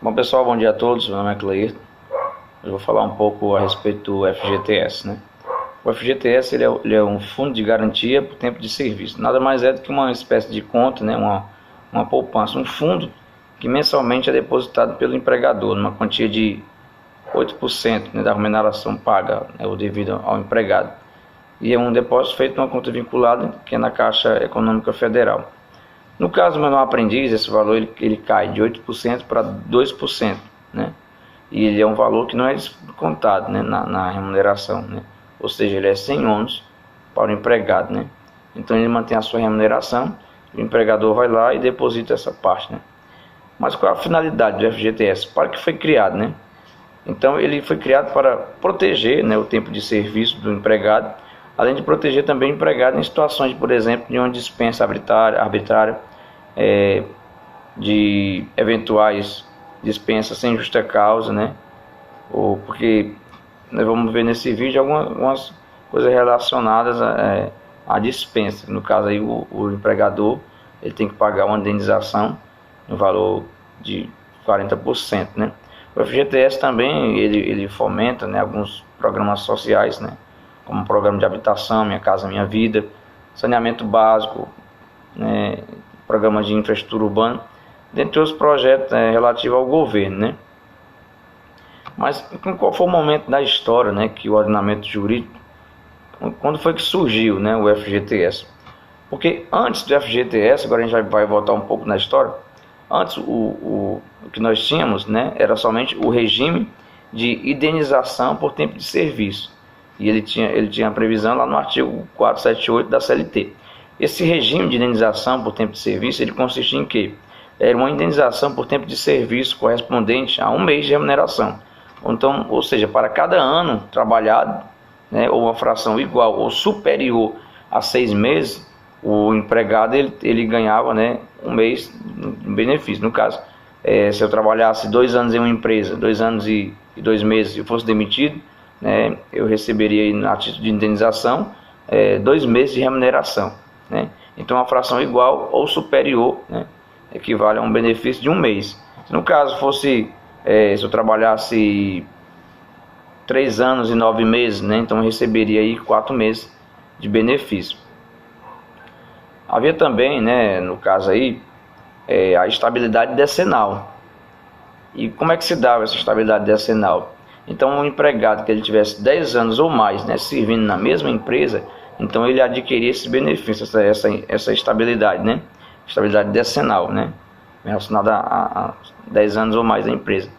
Bom pessoal, bom dia a todos, meu nome é Cleir. Eu vou falar um pouco a respeito do FGTS, né? O FGTS ele é um fundo de garantia por tempo de serviço. Nada mais é do que uma espécie de conta, né? Uma poupança, um fundo que mensalmente é depositado pelo empregador, numa quantia de 8%, né, da remuneração paga, né, ou devido ao empregado. E é um depósito feito numa conta vinculada, que é na Caixa Econômica Federal. No caso do menor aprendiz, esse valor ele cai de 8% para 2%, né? E ele é um valor que não é descontado, né, na remuneração, né? Ou seja, ele é sem ônus para o empregado, né? Então ele mantém a sua remuneração, o empregador vai lá e deposita essa parte, né? Mas qual é a finalidade do FGTS? Para que foi criado, né? Então ele foi criado para proteger, né, o tempo de serviço do empregado, além de proteger também o empregado em situações, por exemplo, de uma dispensa arbitrária, de eventuais dispensas sem justa causa, né? Ou porque nós vamos ver nesse vídeo algumas coisas relacionadas à dispensa. No caso aí o empregador ele tem que pagar uma indenização no valor de 40%, né? O FGTS também ele fomenta, né, alguns programas sociais, né, como o programa de habitação, Minha Casa Minha Vida, saneamento básico, né, programas de infraestrutura urbana, dentre os projetos relativos ao governo, né? Mas qual foi o momento da história, né, que o ordenamento jurídico, quando foi que surgiu, né, o FGTS? Porque antes do FGTS, agora a gente vai voltar um pouco na história. Antes o que nós tínhamos, né, era somente o regime de indenização por tempo de serviço. E ele tinha a previsão lá no artigo 478 da CLT. Esse regime de indenização por tempo de serviço, ele consistia em quê? Era uma indenização por tempo de serviço correspondente a um mês de remuneração. Então, ou seja, para cada ano trabalhado, né, ou uma fração igual ou superior a 6 meses, o empregado ele ganhava, né, um mês de benefício. No caso, se eu trabalhasse 2 anos em uma empresa, 2 anos e 2 meses, e fosse demitido, né, eu receberia, a título de indenização, 2 meses de remuneração, né? Então, uma fração igual ou superior, né, equivale a um benefício de um mês. No caso fosse, se eu trabalhasse 3 anos e 9 meses, né, então eu receberia aí 4 meses de benefício. Havia também, né, no caso aí, a estabilidade decenal. E como é que se dava essa estabilidade decenal? Então, um empregado que ele tivesse 10 anos ou mais, né, servindo na mesma empresa, então ele adquiria esse benefício, essa estabilidade, né, estabilidade decenal, né, relacionada a 10 anos ou mais da empresa.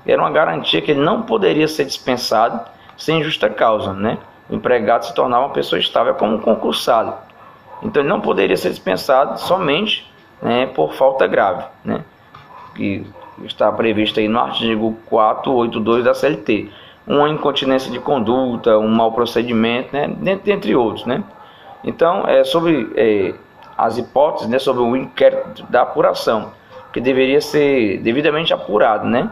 Era uma garantia que ele não poderia ser dispensado sem justa causa, né? O empregado se tornava uma pessoa estável como um concursado. Então ele não poderia ser dispensado somente, né, por falta grave, né, que está previsto aí no artigo 482 da CLT. Uma incontinência de conduta, um mau procedimento, né, dentre outros, né. Então, sobre as hipóteses, né, sobre o inquérito da apuração, que deveria ser devidamente apurado, né,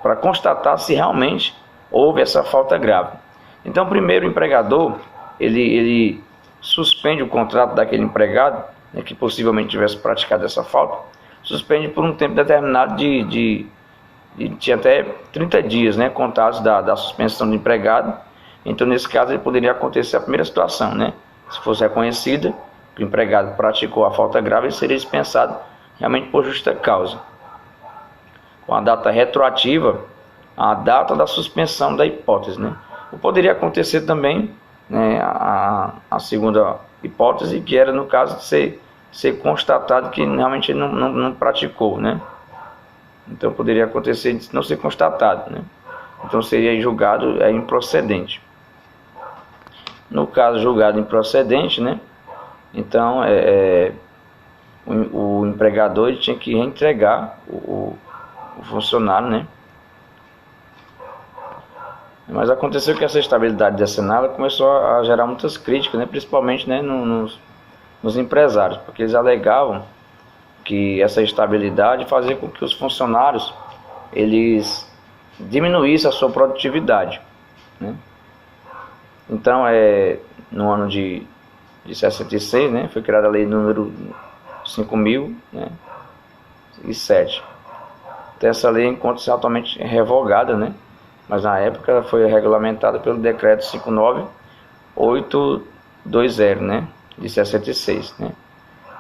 para constatar se realmente houve essa falta grave. Então, primeiro o empregador, ele suspende o contrato daquele empregado, né, que possivelmente tivesse praticado essa falta, suspende por um tempo determinado de até 30 dias, né, contados da suspensão do empregado. Então, nesse caso, ele poderia acontecer a primeira situação, né, se fosse reconhecida que o empregado praticou a falta grave, ele seria dispensado realmente por justa causa, com a data retroativa à data da suspensão da hipótese, né. Ou poderia acontecer também, né, a segunda hipótese, que era no caso de ser constatado que realmente ele não praticou, né. Então poderia acontecer de não ser constatado, né. Então seria julgado improcedente. No caso julgado improcedente, né, então o empregador ele tinha que reentregar o funcionário, né. Mas aconteceu que essa estabilidade decenal começou a gerar muitas críticas, né, principalmente, né, nos empresários, porque eles alegavam que essa estabilidade fazia com que os funcionários eles diminuíssem a sua produtividade, né. Então, no ano de 66, né, foi criada a lei número 5.000, né, e 7. Então, essa lei encontra-se atualmente revogada, né? Mas na época ela foi regulamentada pelo decreto 59820, né? De 66, né?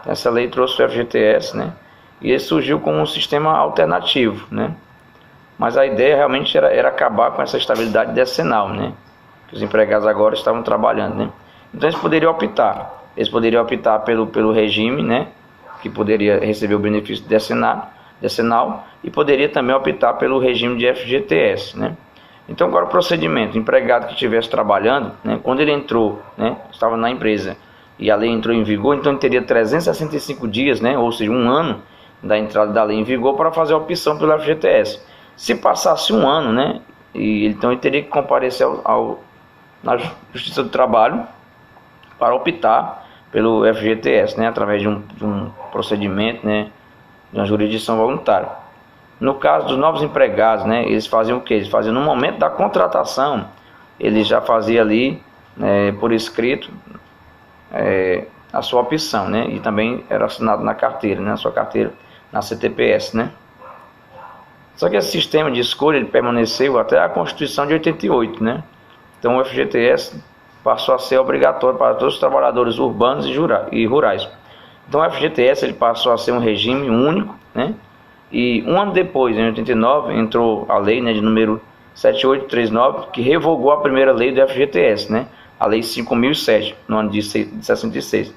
Então, essa lei trouxe o FGTS, né? E ele surgiu como um sistema alternativo, né? Mas a ideia realmente era acabar com essa estabilidade decenal, né? Que os empregados agora estavam trabalhando, né? Então eles poderiam optar. Eles poderiam optar pelo regime, né? Que poderia receber o benefício decenal e poderia também optar pelo regime de FGTS, né? Então agora o procedimento, o empregado que estivesse trabalhando, né? Quando ele entrou, né? Estava na empresa e a lei entrou em vigor, então ele teria 365 dias, né? Ou seja, um ano da entrada da lei em vigor para fazer a opção pelo FGTS. Se passasse um ano, né? Então ele teria que comparecer na Justiça do Trabalho para optar pelo FGTS, né, através de um procedimento, né, de uma jurisdição voluntária. No caso dos novos empregados, né, eles faziam o quê? Eles faziam no momento da contratação, eles já faziam ali, por escrito, a sua opção, né, e também era assinado na carteira, né, a sua carteira na CTPS, né. Só que esse sistema de escolha ele permaneceu até a Constituição de 88, né. Então o FGTS passou a ser obrigatório para todos os trabalhadores urbanos e rurais. Então o FGTS ele passou a ser um regime único, né? E um ano depois, em 89, entrou a lei, né, de número 7839, que revogou a primeira lei do FGTS, né? A lei 5007, no ano de 66.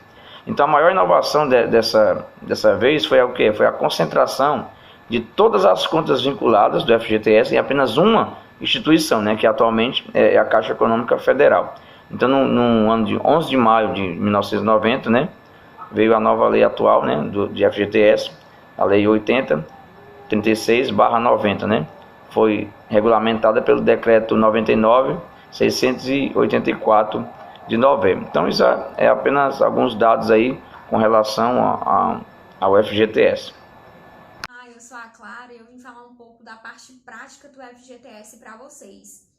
Então a maior inovação dessa vez foi o quê? Foi a concentração de todas as contas vinculadas do FGTS em apenas uma instituição, né, que atualmente é a Caixa Econômica Federal. Então, no ano de 11 de maio de 1990, né, veio a nova lei atual, né, de FGTS, a Lei 8036/90, né, foi regulamentada pelo Decreto 99.684 de novembro. Então, isso é apenas alguns dados aí com relação ao FGTS. Eu sou a Clara e eu vim falar um pouco da parte prática do FGTS para vocês.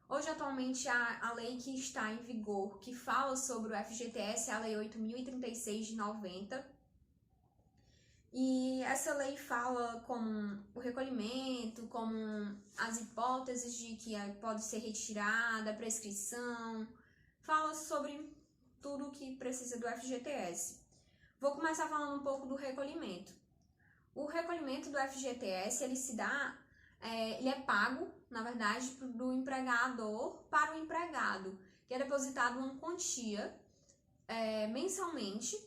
Hoje, atualmente, a lei que está em vigor, que fala sobre o FGTS, é a Lei 8.036 de 90. E essa lei fala como o recolhimento, como as hipóteses de que pode ser retirada, a prescrição, fala sobre tudo que precisa do FGTS. Vou começar falando um pouco do recolhimento. O recolhimento do FGTS, ele é pago, na verdade, do empregador para o empregado, que é depositado uma quantia mensalmente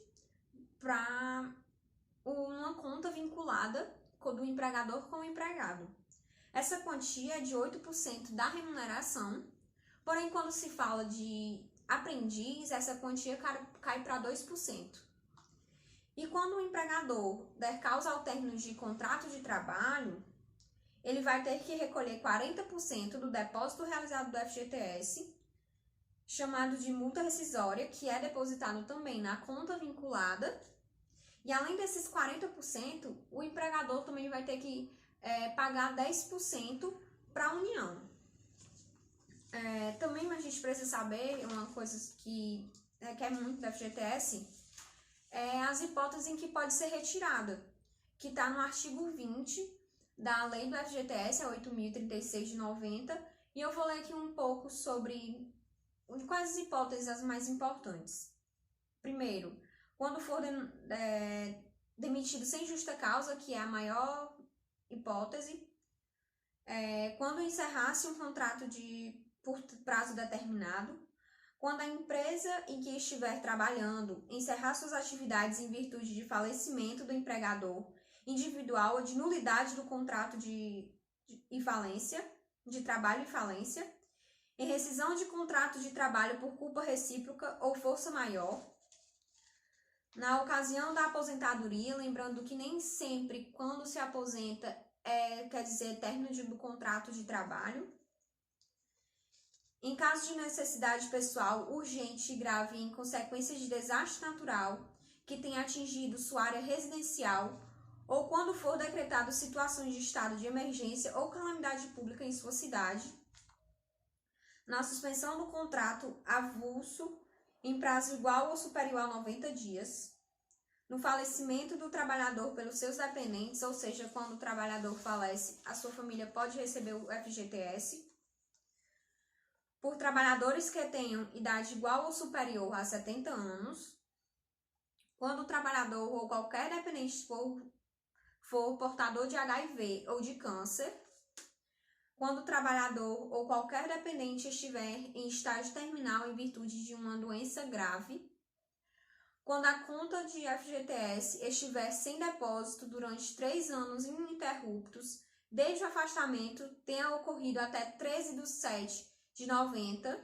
para uma conta vinculada do empregador com o empregado. Essa quantia é de 8% da remuneração, porém, quando se fala de aprendiz, essa quantia cai para 2%. E quando o empregador der causa ao término de contrato de trabalho, ele vai ter que recolher 40% do depósito realizado do FGTS, chamado de multa rescisória, que é depositado também na conta vinculada. E além desses 40%, o empregador também vai ter que pagar 10% para a União. Também a gente precisa saber uma coisa que é muito do FGTS, as hipóteses em que pode ser retirada, que está no artigo 20 da lei do FGTS, a 8.036 de 90, e eu vou ler aqui um pouco sobre quais as hipóteses as mais importantes. Primeiro, quando for demitido sem justa causa, que é a maior hipótese, quando encerrasse um contrato por prazo determinado, quando a empresa em que estiver trabalhando encerrar suas atividades em virtude de falecimento do empregador individual ou de nulidade do contrato de trabalho e falência, em rescisão de contrato de trabalho por culpa recíproca ou força maior, na ocasião da aposentadoria, lembrando que nem sempre quando se aposenta quer dizer término do contrato de trabalho, em caso de necessidade pessoal urgente e grave em consequência de desastre natural que tenha atingido sua área residencial ou quando for decretado situações de estado de emergência ou calamidade pública em sua cidade, na suspensão do contrato avulso em prazo igual ou superior a 90 dias, no falecimento do trabalhador pelos seus dependentes, ou seja, quando o trabalhador falece, a sua família pode receber o FGTS. Por trabalhadores que tenham idade igual ou superior a 70 anos. Quando o trabalhador ou qualquer dependente for portador de HIV ou de câncer. Quando o trabalhador ou qualquer dependente estiver em estágio terminal em virtude de uma doença grave. Quando a conta de FGTS estiver sem depósito durante 3 anos ininterruptos, desde o afastamento tenha ocorrido até 13/7/90,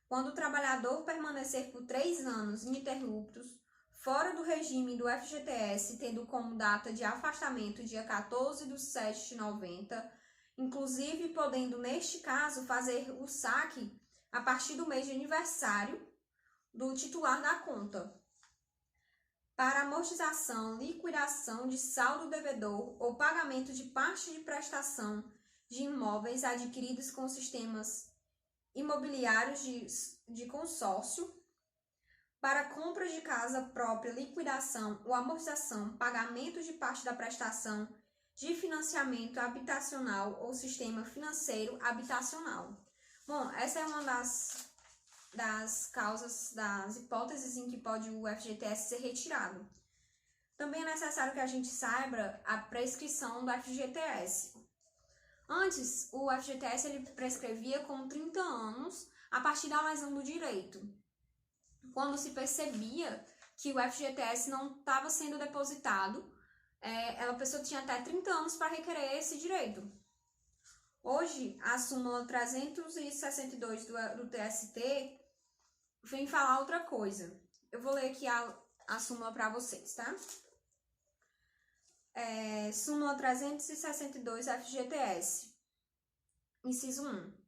quando o trabalhador permanecer por 3 anos ininterruptos fora do regime do FGTS, tendo como data de afastamento dia 14/7/90, inclusive podendo, neste caso, fazer o saque a partir do mês de aniversário do titular da conta. Para amortização, liquidação de saldo devedor ou pagamento de parte de prestação de imóveis adquiridos com sistemas imobiliários de consórcio, para compra de casa própria, liquidação ou amortização, pagamento de parte da prestação de financiamento habitacional ou sistema financeiro habitacional. Bom, essa é uma das causas, das hipóteses em que pode o FGTS ser retirado. Também é necessário que a gente saiba a prescrição do FGTS. Antes, o FGTS ele prescrevia com 30 anos a partir da lesão do direito, quando se percebia que o FGTS não estava sendo depositado, a pessoa tinha até 30 anos para requerer esse direito. Hoje, a súmula 362 do TST vem falar outra coisa. Eu vou ler aqui a súmula para vocês, tá? Súmula 362 FGTS. Inciso 1.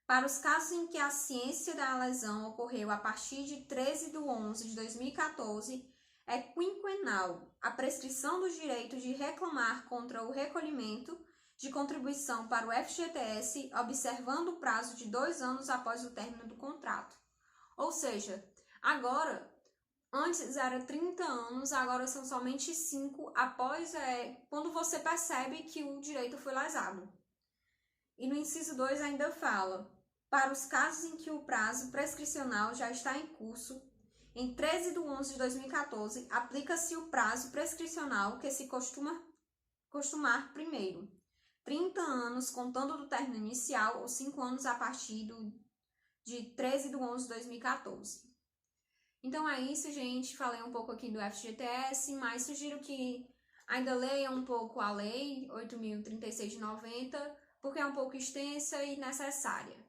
Para os casos em que a ciência da lesão ocorreu a partir de 13/11/2014, é quinquenal a prescrição do direito de reclamar contra o recolhimento de contribuição para o FGTS, observando o prazo de 2 anos após o término do contrato. Ou seja, agora, antes era 30 anos, agora são somente 5 após quando você percebe que o direito foi lesado. E no inciso 2 ainda fala, para os casos em que o prazo prescricional já está em curso, em 13/11/2014, aplica-se o prazo prescricional que se costumar primeiro, 30 anos contando do término inicial ou 5 anos a partir de 13/11/2014. Então é isso, gente. Falei um pouco aqui do FGTS, mas sugiro que ainda leiam um pouco a lei 8.036/90, porque é um pouco extensa e necessária.